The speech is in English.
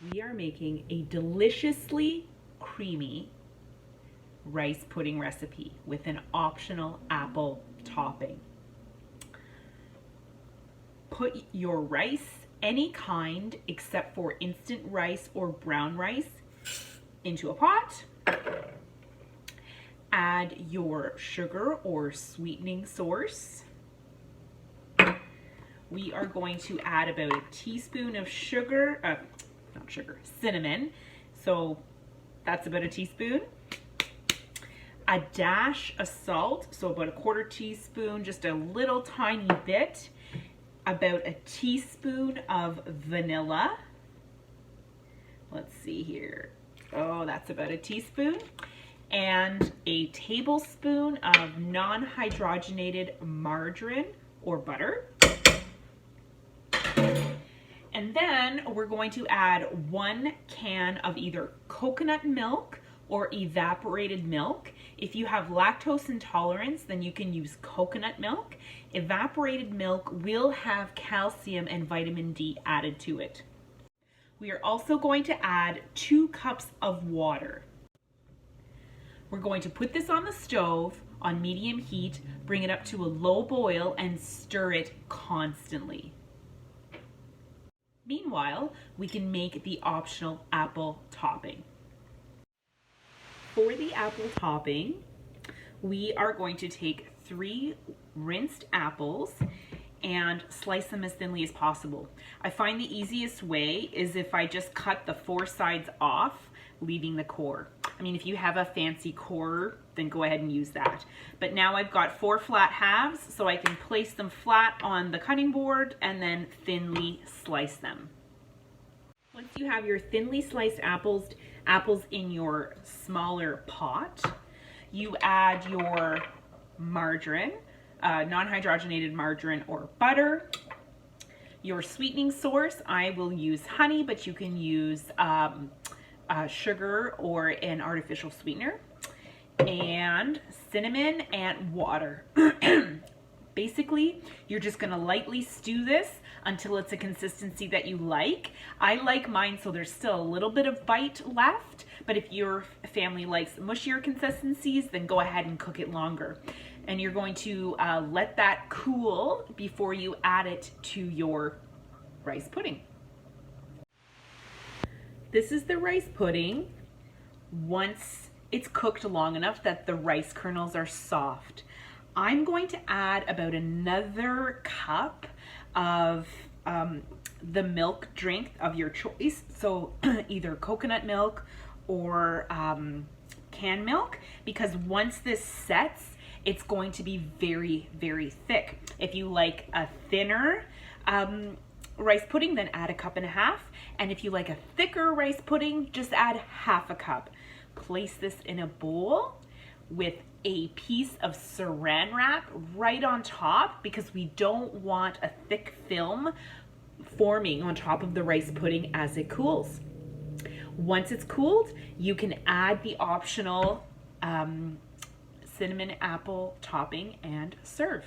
We are making a deliciously creamy rice pudding recipe with an optional apple topping. Put your rice, any kind except for instant rice or brown rice, into a pot. Add your sugar or sweetening source. We are going to add about a teaspoon of cinnamon. So that's about a teaspoon. A dash of salt, so about a quarter teaspoon, just a little tiny bit. About a teaspoon of vanilla. Let's see here. Oh, that's about a teaspoon. And a tablespoon of non-hydrogenated margarine or butter. And then we're going to add 1 can of either coconut milk or evaporated milk. If you have lactose intolerance, then you can use coconut milk. Evaporated milk will have calcium and vitamin D added to it. We are also going to add 2 cups of water. We're going to put this on the stove on medium heat, bring it up to a low boil, and stir it constantly. Meanwhile, we can make the optional apple topping. For the apple topping, we are going to take 3 rinsed apples and slice them as thinly as possible. I find the easiest way is if I just cut the 4 sides off, leaving the core. I mean, if you have a fancy core, then go ahead and use that. But now I've got 4 flat halves, so I can place them flat on the cutting board and then thinly slice them. Once you have your thinly sliced apples in your smaller pot, you add your margarine, non-hydrogenated margarine or butter, your sweetening source. I will use honey, but you can use sugar or an artificial sweetener, and cinnamon and water. Basically, you're just gonna lightly stew this until it's a consistency that you like. I like mine so there's still a little bit of bite left, but if your family likes mushier consistencies, then go ahead and cook it longer. And you're going to let that cool before you add it to your rice pudding. This is the rice pudding once it's cooked long enough that the rice kernels are soft. I'm going to add about another cup of the milk drink of your choice. So either coconut milk or canned milk, because once this sets, it's going to be very, very thick. If you like a thinner rice pudding, then add 1.5 cups. And if you like a thicker rice pudding, just add 1/2 cup. Place this in a bowl with a piece of saran wrap right on top, because we don't want a thick film forming on top of the rice pudding as it cools. Once it's cooled, you can add the optional cinnamon apple topping and serve.